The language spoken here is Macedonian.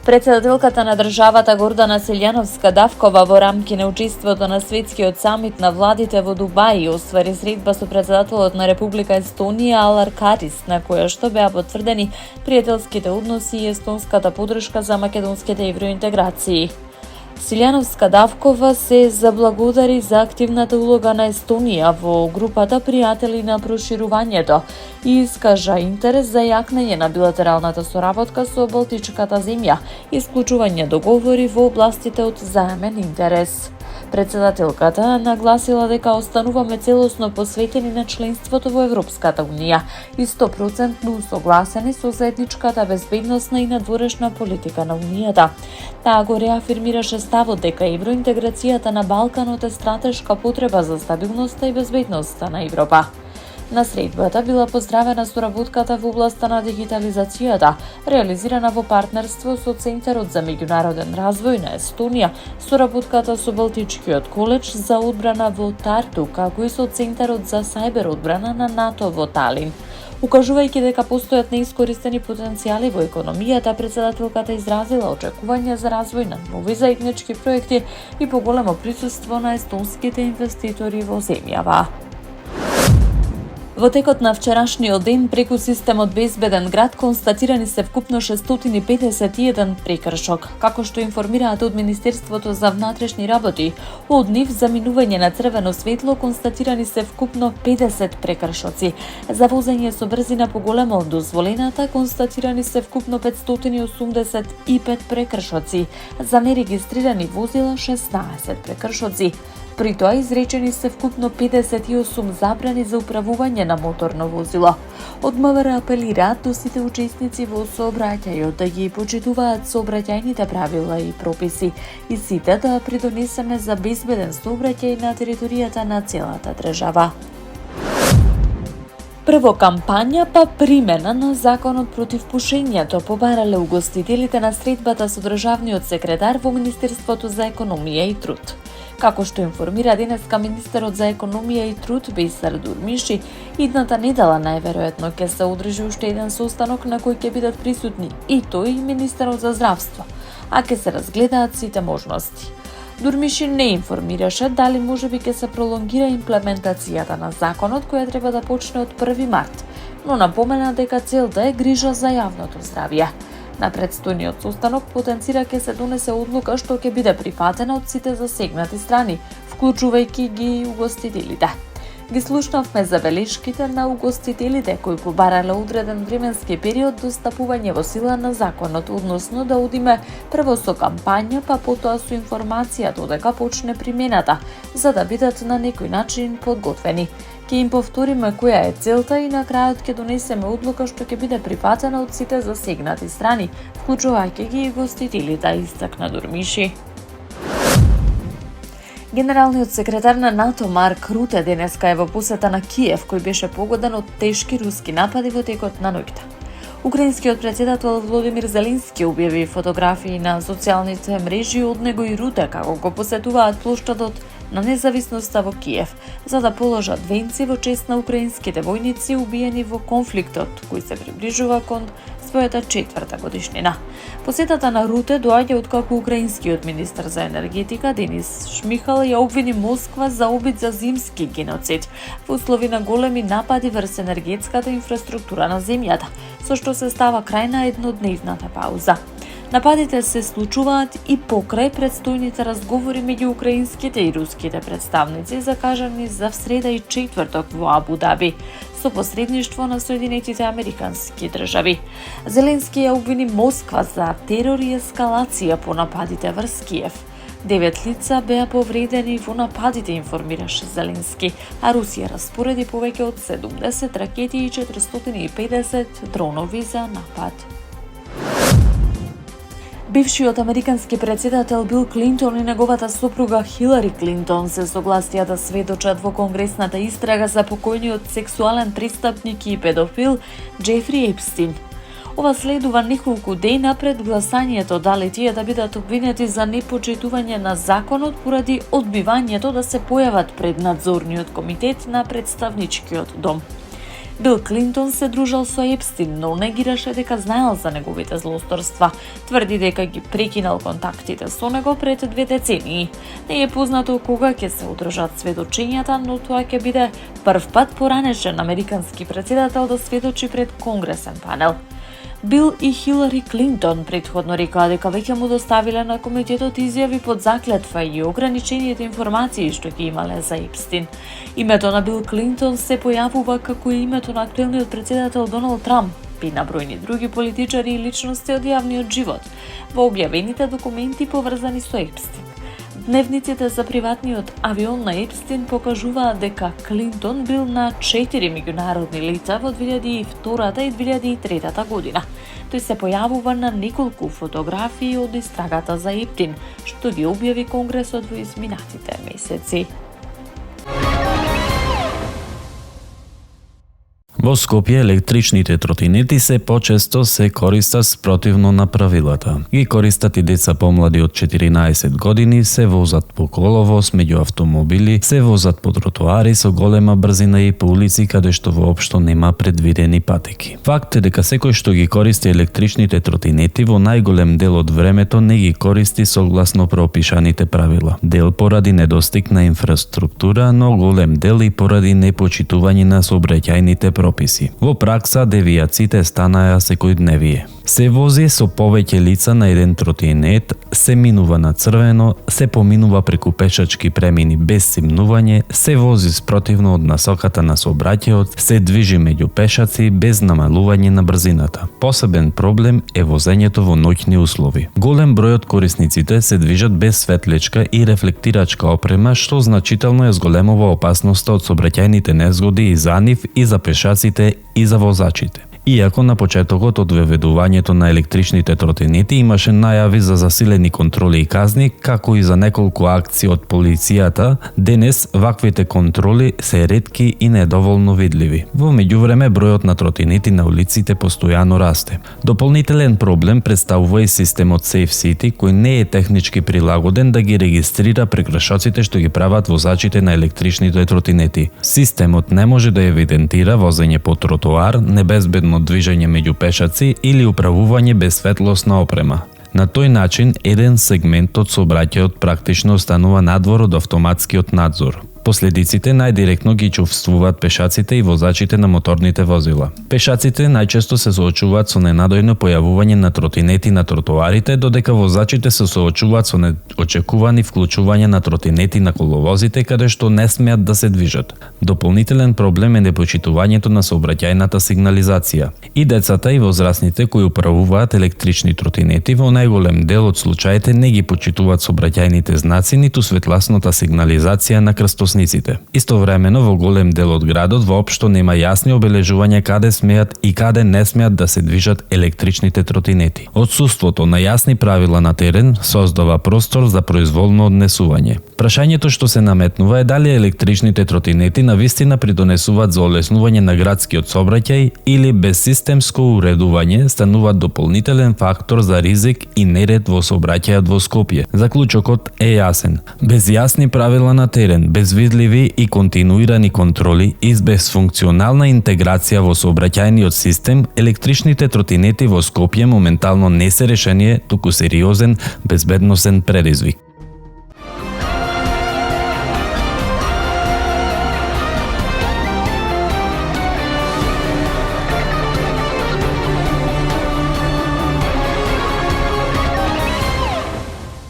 Председателката на државата Гордана Силјановска-Давкова во рамки на учеството на светскиот самит на владите во Дубај оствари средба со председателот на Република Естонија Алар Карис, на која што беа потврдени пријателските односи и естонската поддршка за македонските евроинтеграции. Силјановска-Давкова се заблагодари за активната улога на Естонија во групата пријатели на проширувањето и искажа интерес за јакнење на билатералната соработка со Балтичката земја и склучување договори во областите од заемен интерес. Председателката нагласила дека остануваме целосно посветени на членството во Европската Унија и 100% согласени со заедничката безбедносна и надворешна политика на Унијата. Таа го реафирмираше ставот дека евроинтеграцијата на Балканот е стратешка потреба за стабилноста и безбедноста на Европа. На средбата била поздравена соработката во областа на дигитализацијата, реализирана во партнерство со Центарот за меѓународен развој на Естонија, соработката со Балтичкиот коледж за одбрана во Тарту, како и со Центарот за сајбер одбрана на НАТО во Талин. Укажувајќи дека постојат неискористени потенцијали во економијата, председателката изразила очекување за развој на нови заеднички проекти и поголемо присуство на естонските инвеститори во земјава. Во текот на вчерашниот ден преку системот Безбеден град констатирани се вкупно 651 прекршок, како што информираат од Министерството за внатрешни работи. Од нив за минување на црвено светло констатирани се вкупно 50 прекршоци. За возење со брзина поголема од дозволената констатирани се вкупно 585 прекршоци. За нерегистрирани возила 16 прекршоци. При тоа изречени се вкупно 58 забрани за управување на моторно возило. Од МВР апелираат до сите учесници во сообраќајот да ги почитуваат сообраќајните правила и прописи и сите да придонесеме за безбеден сообраќај на територијата на целата држава. Прво кампања па примена на законот против пушењето, побарале угостителите на средбата со државниот секретар во Министерството за економија и труд. Како што информира денеска министерот за економија и труд Бесар Дурмиши, идната недела најверојатно ќе се одржи уште еден состанок на кој ќе бидат присутни и тој и министерот за здравство, а ќе се разгледаат сите можности. Дурмиши не информираше дали можеби ќе се пролонгира имплементацијата на законот која треба да почне од 1 март, но напомена дека целта е грижа за јавното здравје. На предстојниот состанок потенцира ќе се донесе одлука што ќе биде прифатена од сите засегнати страни, вклучувајќи ги угостителите. Ги слушнавме забелешките на угостителите кои побарале одреден временски период до стапување во сила на законот, односно да одиме прво со кампања, па потоа со информација додека почне примената, за да бидат на некој начин подготвени. Ќе им повториме која е целта и на крајот ќе донесеме одлука што ќе биде прифатена од сите засегнати страни, вклучувајќи ги и гостителите, истакна Дурмиши. Генералниот секретар на НАТО Марк Руте денеска е во посета на Киев, кој беше погоден од тешки руски напади во текот на ноќта. Украинскиот председател Володимир Зеленски објави фотографии на социјалните мрежи од него и Руте како го посетуваат плоштадот на независноста во Киев, за да положат венци во чест на украинските војници убиени во конфликтот, кој се приближува кон својата 4-та годишнина. Посетата на Руте доаѓа откако украинскиот министер за енергетика Денис Шмихал ја обвини Москва за обид за зимски геноцид во услови на големи напади врз енергетската инфраструктура на земјата, со што се става крај на еднодневната пауза. Нападите се случуваат и покрај предстојните разговори меѓу украинските и руските представници закажани за среда и четврток во Абу Даби со посредништво на Соединетите Американски држави. Зеленски ја обвини Москва за терор и ескалација по нападите врз Киев. 9 лица беа повредени во нападите, информираше Зеленски, а Русија распореди повеќе од 70 ракети и 450 дронови за напад. Бившиот американски председател Бил Клинтон и неговата сопруга Хилари Клинтон се согласија да сведочат во конгресната истрага за покојниот сексуален престапник и педофил Джефри Епстин. Ова следува неколку дена пред гласањето дали тие да бидат обвинети за непочитување на законот поради одбивањето да се појават пред надзорниот комитет на представничкиот дом. Бил Клинтон се дружал со Епстин, но негираше дека знаел за неговите злосторства. Тврди дека ги прекинал контактите со него пред 2 децении. Не е познато кога ќе се одржат сведочењата, но тоа ќе биде прв пат поранешен американски претседател да сведочи пред конгресен панел. Бил и Хилари Клинтон претходно рекоа дека веќе му доставиле на комитетот изјави под заклетва и ограничените информации што ги имале за Епстин. Името на Бил Клинтон се појавува како и името на актуелниот претседател Доналд Трамп и на бројни други политичари и личности од јавниот живот во објавените документи поврзани со Епстин. Дневниците за приватниот авион на Епстин покажуваат дека Клинтон бил на 4 меѓународни лица во 2002 и 2003 година. Тој се појавува на неколку фотографии од истрагата за Епстин, што ги објави Конгресот во изминатите месеци. Во Скопје електричните тротинети се почесто се користат спротивно на правилата. Ги користат и деца помлади од 14 години, се возат по коловоз меѓу автомобили, се возат по тротоари со голема брзина и по улици каде што воопшто нема предвидени патеки. Факт е дека секој што ги користи електричните тротинети во најголем дел од времето не ги користи согласно пропишаните правила. Дел поради недостиг на инфраструктура, но голем дел и поради непочитување на сообраќајните прописи. Во пракса девијациите станаа секојдневие. Се вози со повеќе лица на еден тротинет, се минува на црвено, се поминува преку пешачки премини без симнување, се вози спротивно од насоката на сообраќајот, се движи меѓу пешаци без намалување на брзината. Посебен проблем е возењето во ноќни услови. Голем број од корисниците се движат без светличка и рефлектирачка опрема, што значително ја зголемува опасноста од сообраќајните незгоди и за нив, и за пешаците, и за возачите. Иако на почетокот од веведувањето на електричните тротинети имаше најави за засилени контроли и казни, како и за неколку акции од полицијата, денес ваквите контроли се ретки и недоволно видливи. Во меѓувреме бројот на тротинети на улиците постојано расте. Дополнителен проблем представува и системот Safe City, кој не е технички прилагоден да ги регистрира прекршоците што ги прават возачите на електричните тротинети. Системот не може да евидентира возење по тротоар, небезбедно движење меѓу пешаци или управување без светлосна опрема. На тој начин, еден сегмент од сообраќајот практично останува надвор од автоматскиот надзор. Последиците најдиректно ги чувствуваат пешаците и возачите на моторните возила. Пешаците најчесто се соочуваат со ненадојно појавување на тротинети на тротоарите, додека возачите се соочуваат со неочекувани вклучување на тротинети на коловозите каде што не смеат да се движат. Дополнителен проблем е непочитувањето на сообраќајната сигнализација. И децата и возрастните кои управуваат електрични тротинети во најголем дел од случаите не ги почитуваат сообраќајните знаци ниту светласната сигнализација на крстосниците. Истовремено во голем дел од градот воопшто нема јасни обележувања каде смеат и каде не смеат да се движат електричните тротинети. Отсуството на јасни правила на терен создава простор за произволно однесување. Прашањето што се наметнува е дали електричните тротинети навистина придонесуваат за олеснување на градскиот сообраќај или без системско уредување стануваат дополнителен фактор за ризик и неред во сообраќајот во Скопје. Заклучокот е јасен. Без јасни правила на терен, без видливи и континуирани контроли и без функционална интеграција во сообраќајниот систем, електричните тротинети во Скопје моментално не се решение, туку сериозен безбедносен предизвик.